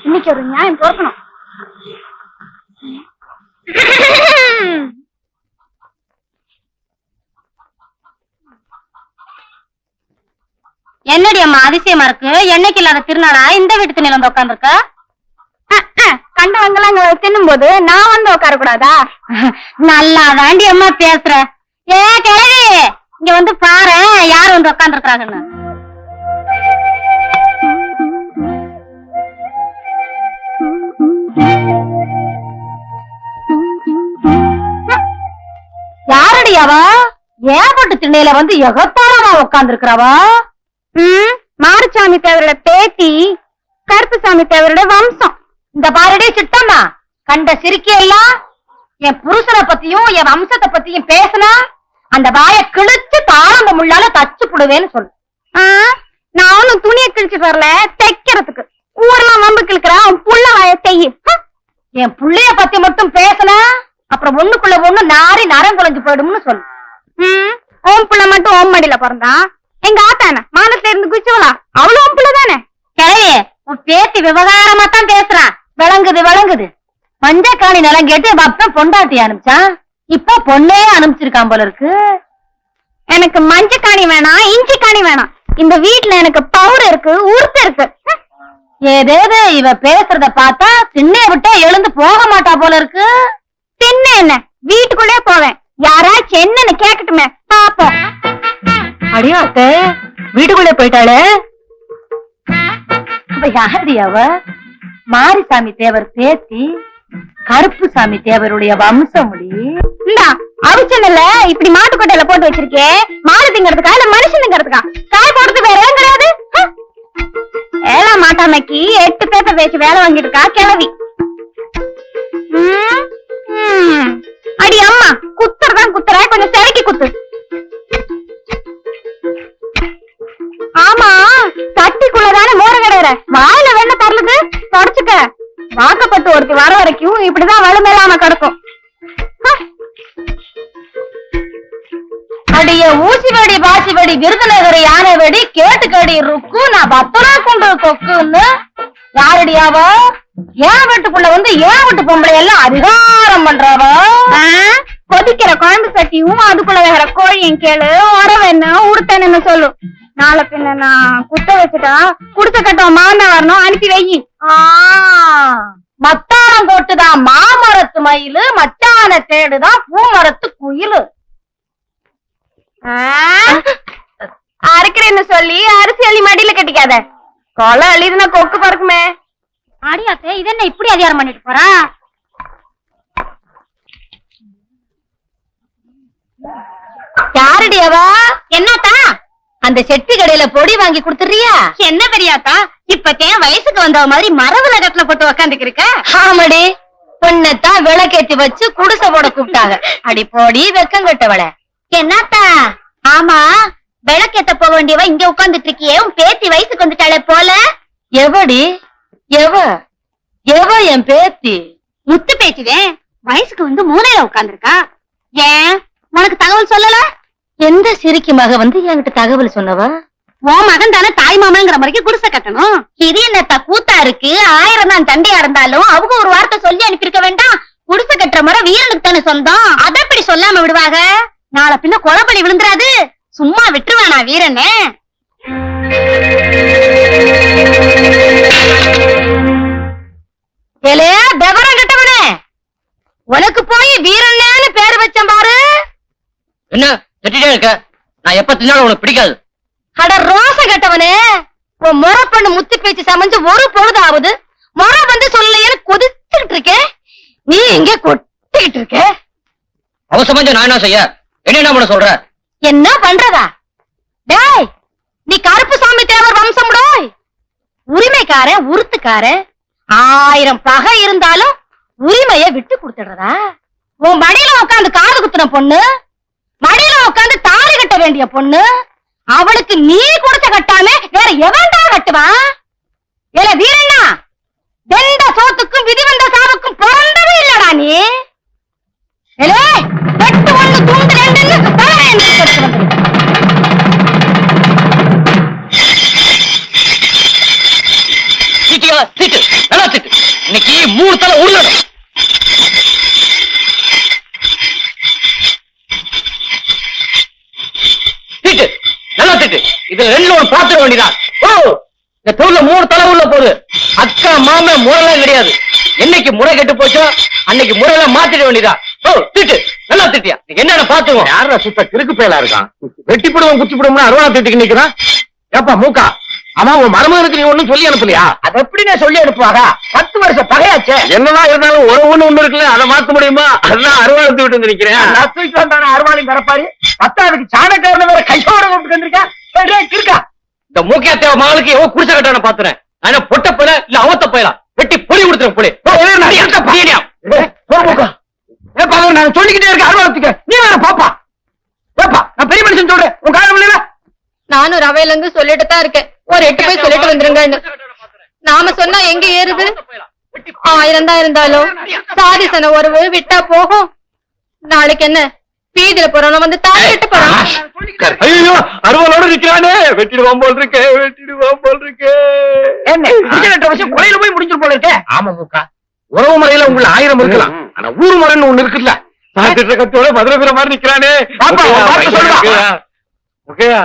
இன்னைக்கு ஒரு நியாயம் பொறுக்கணும். என்னடி அம்மா அதிசயமா இருக்கு? என்னைக்கு இல்லாத திருநாளா இந்த வீட்டு திண்ணையில வந்து உட்காந்துருக்க? கண்டவங்களாம் தின்னும் போது நான் வந்து உட்கார கூடாதா? நல்லா தாண்டி அம்மா பேசுற. ஏ கிழவி, இங்க வந்து பாரு யாரு வந்து உட்கார்ந்து இருக்காங்கன்னு. யாரடி அவ? ஏப்பட்டு திண்ணையில வந்து எகத்தாரமா உட்கார்ந்து இருக்கிறவா? மாரிசாமி தேவரோட பேத்தி, கருப்புசாமி தேவரோட வம்சம். இந்த பாரடி சித்தம்மா, கண்ட சிரிக்கையெல்லாம் என் புருஷனை பத்தியும் என் வம்சத்தை பத்தியும் பேசினா அந்த வாயை கிழிச்சு தாளம்ப முள்ளால தச்சு புடுவேன்னு சொல்லு. நான் ஒன்னும் துணியை கிழிச்சிட்டு வரல, தைக்கிறதுக்கு. ஊரெல்லாம் வம்பு கிழக்கிறான் புள்ள வாய செய்ய. என் புள்ளைய பத்தி மட்டும் பேசினா அப்புறம் ஒண்ணுக்குள்ள ஒண்ணு நாரி நரம் குலைஞ்சு போயிடும்னு சொல்லு. ஓம் புள்ள மட்டும் ஓம் மடியில பிறந்தான். எங்க ஆத்தான மானத்துல இருந்து குச்சிவலா, அவ்வளவு ஓம் புள்ள தானே. கிளையே, உன் பேத்தி விவகாரமா தான் பேசுறான். விளங்குது விளங்குது. மஞ்சக்காணி நிலம் கேட்டு அப்ப பொண்டாட்டி அனுப்பிச்சான், இப்போ பொண்ணே அனுப்பிச்சிருக்கான் போல இருக்கு. எனக்கு மஞ்சக்காணி வேணாம், இஞ்சி காணி வேணாம். இந்த வீட்டுல எனக்கு பவுர் இருக்கு, உறுத்து இருக்கு. ஏதேது இவ பேசுறத பார்த்தா திண்ணைய விட்டே எழுந்து போக மாட்டா போல இருக்கு. திண்ணை என்ன, வீட்டுக்குள்ளே போவேன். யாராச்சும் என்னன்னு கேட்கட்டுமே பாப்போம். அடியா அத்த, வீட்டுக்குள்ளே போயிட்டாளே. யாரடி அவ? மாரிசாமி தேவர் பேத்தி, கருப்புசாமி தேவருடைய வம்சம். இந்தா அவிச்சனல்ல இப்படி மாட்டுக்கொட்டையில போட்டு வச்சிருக்கே, மாடு திங்கிறதுக்கா இல்ல மனுஷன் திங்கிறதுக்கா? காய் போடுறது வேற ஏன் கிடையாது? ஏழா மாட்டாமைக்கு 8 பேப்பர் வச்சு வேலை வாங்கிட்டு இருக்கா கிளவி. அடி அம்மா, குத்துறதான் குத்துற, கொஞ்சம் செவக்கி குத்து. ஆமா, தட்டிக்குள்ளதானே மோர கிடையாது, வாயில வெண்ண தரலுது, தொடச்சுக்க. வாக்கப்பட்டு ஒருத்தி வர வரைக்கும் இப்படிதான் வலுமேலாம கிடக்கும். அடிய ஊசி வெடி பாசி வெடி விருதுநகர் யானை வெடி கேட்டு கடி ருக்கு நான் பத்தனா கொண்டு கொக்குன்னு. யாரடியாவ? ஏன் வீட்டுக்குள்ள வந்து ஏன் வீட்டு பொம்பளை எல்லாம் அதிகாரம் பண்றாவ? கொதிக்கிற குழம்பு சட்டியும் அதுக்குள்ள வேற கோழியும் கேளு, உறவென்ன உடுத்தன்னு சொல்லு. நாளை பின்ன நான் குத்த வச்சுட்டா குடுத்த கட்டம் மாமன் வரணும், அனுப்பி வை. மத்தானம் போட்டுதான் மாமரத்து மயிலு, மச்சான தேடுதான் பூமரத்து குயிலு. அறுக்கிறேன்னு சொல்லி அரிசி அள்ளி மடியில கட்டிக்காத, கொலை அள்ளிதுன்னா கொக்கு பறக்குமே. அடியாத்தே, இது என்ன இப்படி அதிகாரம் பண்ணிட்டு போறா? யாரடியாவா? என்னத்தா? அந்த செட்டி கடையில பொடி வாங்கி குடுத்துறியா? என்ன பெரியாத்தா, இப்பத்தேன் வயசுக்கு வந்த மாதிரி மரபுல கட்டுல போட்டு உக்காந்துக்கிருக்க. ஆமாடி, பொண்ணத்தான் விளக்கேத்தி வச்சு குடிசை போட கூப்பிட்டாங்க. அடி போடி வெக்கங்கட்டவள. என்னத்தா? ஆமா, விளக்கேத்த போக வேண்டியவ இங்க உட்கார்ந்துட்டு இருக்கியே, உன் பேத்தி வயசுக்கு வந்துட்டாளே போல. எவடி? எவ என் பேத்தி? முத்து பேச்சுவேன், வயசுக்கு வந்து மூலையில உட்கார்ந்துருக்கா. ஏன் உனக்கு தகவல் சொல்லல? எந்த சிரிக்கு மக வந்து என்கிட்ட தகவல் சொன்னவா? உன் மகன் தானே தாய் மாமங்கிற மாதிரி குடிசை கட்டணும். இது என்னத்தா கூத்தா இருக்கு? 1000 தான் தண்டையா இருந்தாலும் அவங்க ஒரு வார்த்தை சொல்லி அனுப்பியிருக்க வேண்டாம்? குடிசை கட்டுற முறை வீரனுக்கு தானே சொந்தம், அதை எப்படி சொல்லாம விடுவாங்க? நாளை பின்ன கொலப்பலி விழுந்துராது, சும்மா விட்டுருவானா வீரனே? ஏலே விவரம் கட்டவனே, உனக்கு போய் வீரன்னு பேரு வச்சேன் பாரு. என்ன திட்டிட்டே இருக்க? நான் எப்ப தின்னாலும் உனக்கு பிடிக்காது. அட ரோச கட்டவனே, உன் முறை பண்ணு முத்து பேச்சு சமைஞ்சு ஒரு பொழுது ஆகுது, முறை வந்து சொல்லலையேன்னு கொதிச்சுக்கிட்டு இருக்கேன், நீ இங்க கொட்டிக்கிட்டு இருக்க. அவசரமா நான் என்ன செய்ய? என்ன பண்ண சொல்ற? என்ன பண்றதா? டேய், நீ கருப்புசாமி தேவர் வம்சம் டோய். உரிமைக்காரன் உருத்துக்காரன் 1000 பகை இருந்தாலும் உரிமைய விட்டு கொடுத்துடுறதா? உன் மடியில உட்காந்து காது குத்துன பொண்ணு, மடியில உட்காந்து தாலி கட்ட வேண்டிய பொண்ணு, அவளுக்கு நீ கொடுத்த கட்டாம வேற எவன்டா கட்டுவான்? ஏல வீரண்ணா, வெந்த சோத்துக்கும் விதி வந்த சாவுக்கும் பிறந்தவே இல்லடா நீ. ஏலே வெட்டு ஒண்ணு தூண்டு ரெண்டுன்னு திட்டு நல்லா திட்டு. இன்னைக்கு 3 தலை உருளணும். திட்டு நல்லா திட்டு. இதுல 2 1 பாத்துட வேண்டியதான். ஓ இந்த தெருவுல 3 தலை உள்ள போகுது. அக்கா மாம முறைலாம் கிடையாது. என்னைக்கு முறை கெட்டு போச்சோ அன்னைக்கு முறையெல்லாம் மாத்திட வேண்டியதா. ஓ திட்டு நல்லா திட்டியா. என்னென்ன பாத்துவோம். யாரா சுத்த கிறுக்கு பயலா இருக்கான்? வெட்டி போடுவோம் குச்சி போடுவோம் அருவாளா திட்டுக்கு நிக்கிறான். ஏப்பா மூக்கா, ஆமா உன் மருமகனுக்கு நீ ஒண்ணும் சொல்லி அனுப்பலையா? அது எப்படி நான் சொல்லி அனுப்புவாங்க? 10 வருஷம் பகையாச்சே. என்னதான் இருந்தாலும் உறவுன்னு ஒண்ணு இருக்குல்ல, அதை மாத்த முடியுமா? அதான் அருவாளை விட்டு வந்து நிக்கிறேன். தூக்கி வந்தான அருவாளையும் கரப்பாரு. 10வது சாணக்காரன வேற கையோட கூப்பிட்டு வந்திருக்கேன். இருக்கா இந்த மூக்கியா தேவ மகளுக்கு எவ்வளவு குடிசை கட்டான பாத்துறேன். ஆனா பொட்ட போயில இல்ல அவத்த போயிலாம் வெட்டி பொறி கொடுத்துறேன். புலி நான் சொல்லிக்கிட்டே இருக்க அருவாளத்துக்கு நீ வேற பாப்பா. பாப்பா நான் பெரிய மனுஷன் சொல்றேன். உன் காலம் இல்ல. நானும் ரவையில இருந்து சொல்லிட்டு தான் இருக்கேன். ஒரு 8 போய் சொல்லிட்டு வந்துருங்கன்னு. நாம சொன்னா எங்க ஏறுது? 1000 தான் இருந்தாலும் சாதி சன உறவு விட்டா போகும். நாளைக்கு என்ன வீதியில போறோம் வந்து தாய் கட்ட போறோம். ஐயோ அருவாளோட நிக்கிறானே. வெட்டிடுவான் போல் இருக்கே, வெட்டிடுவான் போல் இருக்கே. என்ன வருஷம் கொலையில போய் முடிஞ்சு போல இருக்கே. ஆமா மூக்கா, உறவு முறையில உங்களை 1000 இருக்கலாம். ஆனா ஊர் முறைன்னு ஒண்ணு இருக்குல்ல. சாத்திட்ட கத்தோட மதுரை வீர மாதிரி நிக்கிறானே. ஓகேயா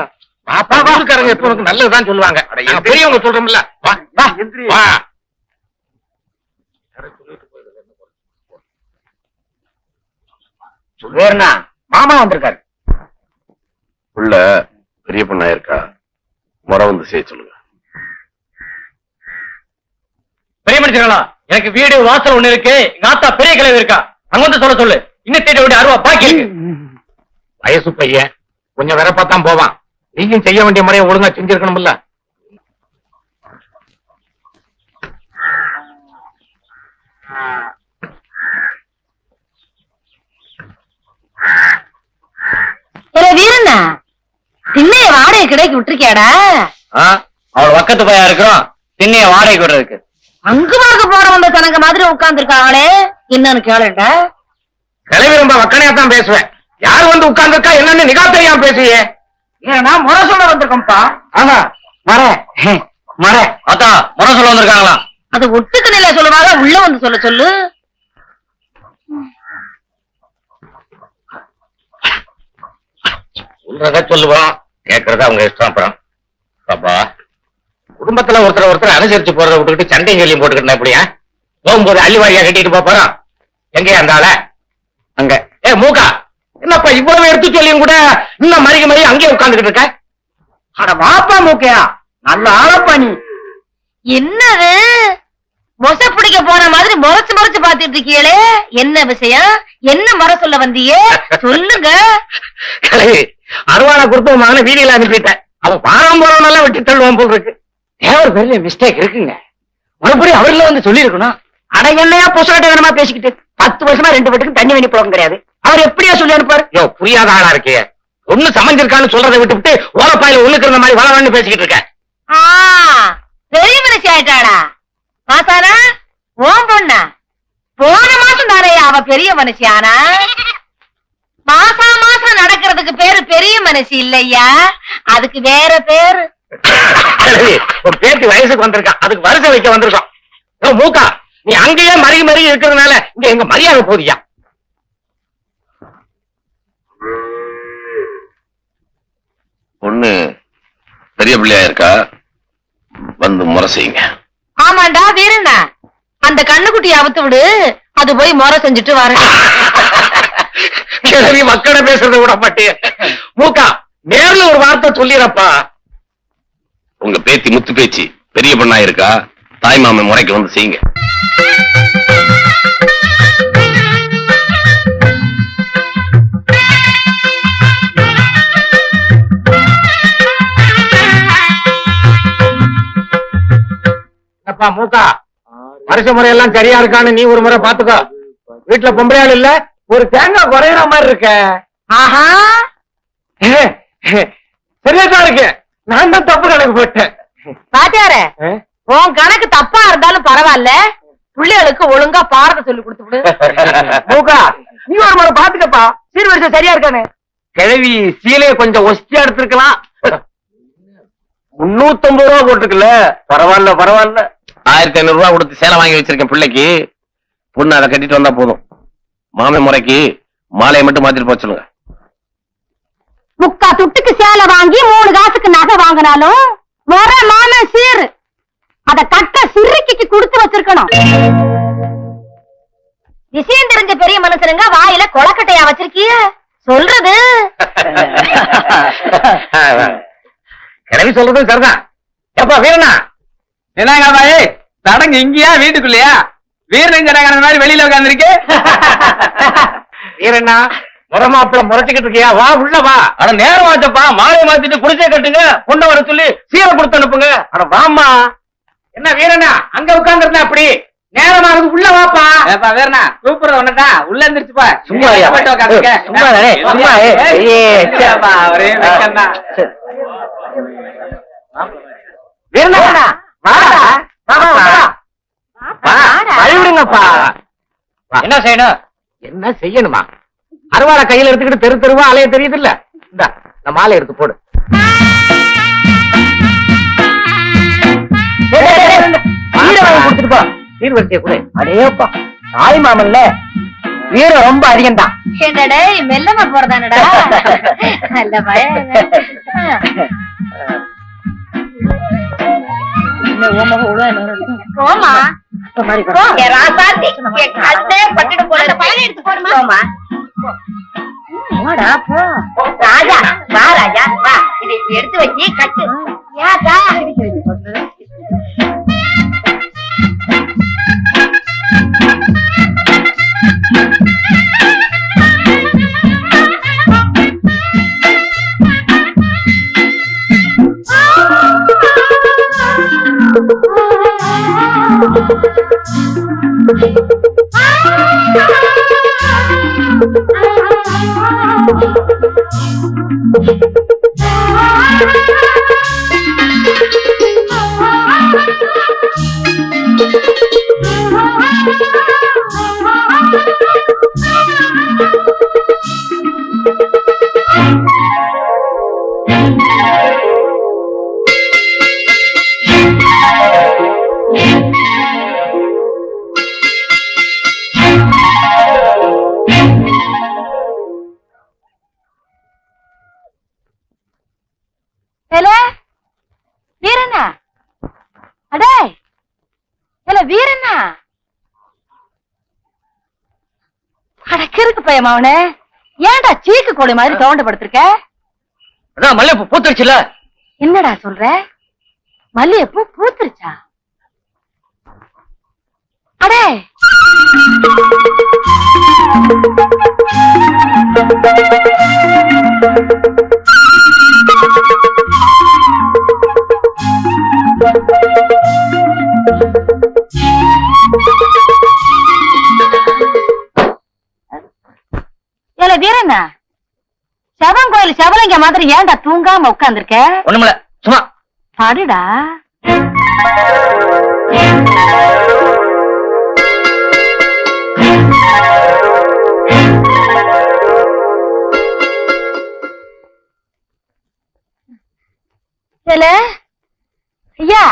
பாப்பா ஊருக்காரங்க எப்ப உனக்கு நல்லதுதான் சொல்லுவாங்க. பெரியவங்க சொல்றோம்ல. வா வா வா. சொல்லுவேன்னா மாமா வந்திருக்காரு. உள்ள பெரிய பொண்ணா இருக்கா, முறை வந்து செய்ய சொல்லுங்க. பெரிய மனுஷங்களா, எனக்கு வீடு வாசல் ஒண்ணு இருக்கு. எங்க ஆத்தா பெரிய கிளவி இருக்கா, அங்க வந்து சொல்ல சொல்லு. இன்னும் தேடி விட அருவா பாக்கி இருக்கு. வயசு பையன் கொஞ்சம் வெறப்பாத்தான் போவான். நீயும் செய்ய வேண்டிய முறையை ஒழுங்கா செஞ்சிருக்கணும்ல. வீரண்ணா திண்ணைய வாடகை கிடைக்கு விட்டுருக்கியாடா? அவள் பக்கத்து பையா இருக்கிறோம். திண்ணைய வாடகை விடுறதுக்கு அங்கு வாங்க போறவங்க தனங்க மாதிரி உட்கார்ந்து இருக்காங்களே, என்னன்னு கேளுண்டா. கிளவி ரொம்ப வக்கனையா தான் பேசுவேன். யார் வந்து உட்கார்ந்துருக்கா என்னன்னு நிகா தெரியாம பேசுறியே. ஏன்னா முறை சொல்ல வந்திருக்கோம்ப்பா. ஆமா மர மர அத்தா முறை சொல்ல வந்திருக்காங்களா? அது ஒட்டுக்கு நிலை சொல்லுவாங்க, உள்ள வந்து சொல்ல சொல்லு. சொல்றத சொல்லுவோம், கேட்கறத அவங்க இஷ்டம். அப்புறம் பாப்பா குடும்பத்துல ஒருத்தர் அனுசரிச்சு போறத விட்டுக்கிட்டு சண்டை சொல்லியும் போட்டுக்கிட்டா எப்படியா? போகும்போது அள்ளிவாரியா கட்டிட்டு போறோம். எங்கேயா இருந்தால அங்க. ஏ மூக்கா, என்னப்பா இவ்வளவு எடுத்து சொல்லியும் கூட இன்னும் மறிக்க மறி அங்கேயே உட்கார்ந்துகிட்டு இருக்க? அட வாப்பா மூக்கையா, நல்ல ஆளப்பா நீ. என்னது மொச பிடிக்க போன மாதிரி முறைச்சு முறைச்சு பாத்துட்டு இருக்கீங்களே, என்ன விஷயம்? என்ன முறை சொல்ல வந்தியே சொல்லுங்க. அருவாளை கொடுத்த மகனை வீதியில அனுப்பிட்டேன். அவன் பாரம் போறவனெல்லாம் வெட்டி தள்ளுவான் போல் இருக்கு. ஒரு பெரிய மிஸ்டேக் இருக்குங்க. மறுபடியும் அவர்ல வந்து சொல்லி இருக்கணும். அட என்னையா புதுசாட்ட வேணுமா பேசிக்கிட்டு 10 வருஷமா 2 வீட்டுக்கு தண்ணி வேணி போக கிடையாது. அவர் எப்படியா சொல்லி அனுப்பாரு? யோ புரியாத ஆளா இருக்கே. ஒண்ணு சமைஞ்சிருக்கான்னு சொல்றதை விட்டுவிட்டு ஓலப்பாயில ஒண்ணுக்கு இருந்த மாதிரி வளவன்னு பேசிக்கிட்டு இருக்க. பெரிய மனுஷி ஆயிட்டாடா. பாத்தாரா ஓம் பொண்ணா போன மாசம் தானே அவ பெரிய மனுஷி ஆனா. மாசம் நடக்கிறதுக்கு பேரு பெரிய மனுஷி இல்லையா, அதுக்கு வேற பேரு. ஒரு பேத்தி வயசுக்கு வந்திருக்கான், அதுக்கு வருஷ வைக்க வந்திருக்கான். மூக்கா, நீ அங்கேயே மறி இருக்கிறதுனால இங்க எங்க மரியாதை போதியா? பொண்ணு பெரிய பிள்ளையா இருக்கா, வந்து முறை செய்யுங்க. ஆமாண்டா வீரண்ணா, அந்த கண்ணுக்குட்டியை அவுத்து விடு, அது போய் முறை செஞ்சுட்டு வர. கிழவி மக்களை பேசுறத விட மாட்டேன். மூக்கா, நேர்ல ஒரு வார்த்தை சொல்லிடப்பா. உங்க பேத்தி முத்து பேச்சு பெரிய பொண்ணா இருக்கா, தாய் மாமன் முறைக்கு வந்து செய்யுங்க. மூக்கா, வருஷ முறையெல்லாம் சரியா இருக்கான்னு நீ ஒரு முறை பாத்துக்கோ. வீட்டுல பொம்பளையாள் இல்ல, ஒரு தேங்காய் குறையிற மாதிரி இருக்க. ஆஹா, சரியாதான் இருக்கு. நான் தான் தப்பு கணக்கு போட்டேன். பாத்தியார உன் கணக்கு தப்பா இருந்தாலும் பரவாயில்ல, பிள்ளைகளுக்கு ஒழுங்கா பாடத்தை சொல்லி கொடுத்து விடு. மூக்கா, நீ ஒரு முறை பாத்துக்கப்பா, சீர்வரிசை சரியா இருக்கானு. கிழவி சீலைய கொஞ்சம் ஒஸ்தியா எடுத்திருக்கலாம். 350 ரூபா போட்டுருக்குல்ல, பரவாயில்ல. 1500 ரூபாய் கொடுத்து சேலை வாங்கி வச்சிருக்கேன் பிள்ளைக்கு. பொண்ணு அதை கட்டிட்டு வந்தா போதும். மாமே முறைக்கு மாலையை மட்டும் மாத்திட்டு போக சொல்லுங்க. முக்கா துட்டுக்கு சேலை வாங்கி 3 காசுக்கு நகை வாங்கினாலும் வர மாமன் சீரு அத கட்ட சிறுக்கிக்கு கொடுத்து வச்சிருக்கணும். விஷயம் தெரிஞ்ச பெரிய மனுஷனுங்க வாயில கொலக்கட்டையா வச்சிருக்கிய சொல்றது. கிளவி சொல்றதும் சரிதான். எப்பா வீரனா என்னங்க பாய் சடங்கு இங்கயா வீட்டுக்குள்ளயா? வீரனுங்கிற மாதிரி வெளியில உட்காந்துருக்கு. வீரண்ணா முறமாப்பிள்ள முறைச்சுக்கிட்டு இருக்கியா? வா உள்ள வா. ஆனா நேரம் ஆச்சப்பா, மாலை மாத்திட்டு குடிசை கட்டுங்க, பொண்ணை வர சொல்லி சீரை கொடுத்து அனுப்புங்க. அட வாமா. என்ன வீரண்ணா அங்க உட்கார்ந்து இருந்தா அப்படி? நேரமா இருக்கு, உள்ள வாப்பா. ஏப்பா வீரனா கூப்பிடுற ஒன்னதா உள்ள இருந்துருச்சுப்பா. சும்மா உட்காந்துருக்க. சும்மா சும்மா ஒரே வெக்கம்தான். வீரண்ணா வழிவிடுங்கப்பா. என்ன செய்யணும்? என்ன செய்யணுமா? அருவாளை கையில எடுத்துக்கிட்டு தெரு தெருவா அலைய தெரியுது இல்ல? இந்த நம்ம மாலை எடுத்து போடு. கொடுத்துட்டு போ. சீர்வரிசைய கூட. அடேப்பா தாய் மாமன்ல வீரம் ரொம்ப அதிகம்தான். என்னடே மெல்லமா போறதானடா. நல்ல பயம். போமா ராசாத்தி பட்டுட்டு போன பழம் எடுத்து போடுமா. போடா போ. ராஜா வா, ராஜா வா. இதை எடுத்து வச்சு கட்டு. யாக்கா வீரண்ணா. அடே வீரண்ணா அடக்கிருக்கு பையன் அவனே. ஏன்டா சீக்கு கோழி மாதிரி தோண்டப்படுத்திருக்க? அதான் மல்லிகைப்பூ பூத்துருச்சுல. என்னடா சொல்ற? மல்லிகைப்பூ பூத்துருச்சா? அடே வீரண்ணா செவன் கோயில் செவலிங்க மாதிரி ஏன்டா தூங்காம உட்கார்ந்துருக்க? ஒண்ணுமில்ல, சும்மா பாடுடா. ஐயா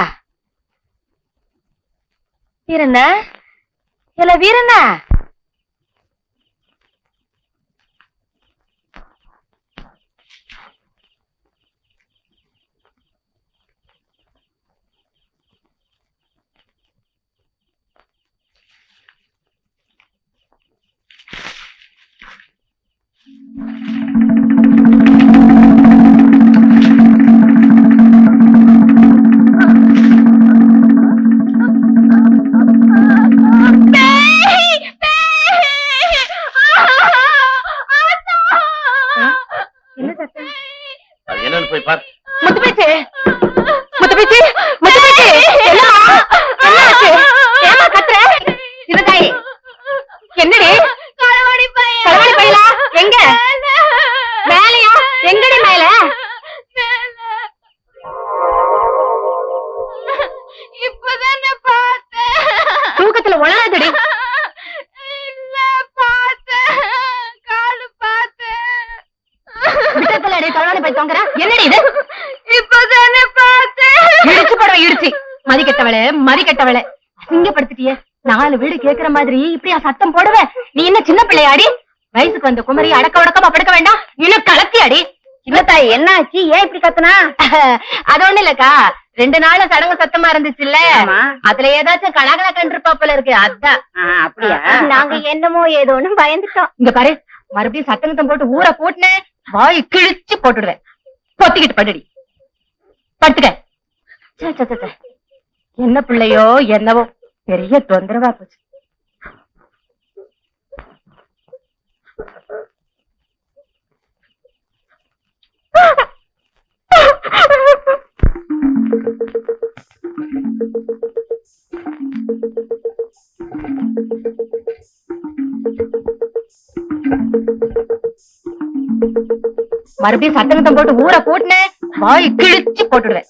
வீரண்ணா, வீரண்ணா மதி கெட்டவளே சிங்கப்படுத்திட்டிய 4 வீடு கேக்குற மாதிரி இப்படியா சத்தம் போடுவ நீ என்ன சின்ன பிள்ளையாடி வயசுக்கு வந்த குமரி அடக்க உடக்கமா படுக்க வேண்டாம் இன்னும் கலத்தியாடி சின்னத்தாய் என்ன ஆச்சு ஏன் இப்படி கத்துனா அது ஒண்ணு இல்லக்கா 2 நாள்ல சடங்கு சத்தமா இருந்துச்சுல்ல அதுல ஏதாச்சும் கலகல கண்டிருப்பாப்புல இருக்கு அதான் அப்படியா நாங்க என்னமோ ஏதோன்னு பயந்துட்டோம் இங்க பாரு மறுபடியும் சத்தங்கத்தம் போட்டு ஊரை கூட்டினேன் வாய் கிழிச்சு போட்டுடுவேன் பொத்திக்கிட்டு படுடி படுத்துக்க என்ன பிள்ளையோ என்னவோ பெரிய தொந்தரவா போச்சு மறுபடியும் சத்தங்கத்தம் போட்டு ஊரை கூட்டினேன் வாய் கிழிச்சு போட்டுடுவேன்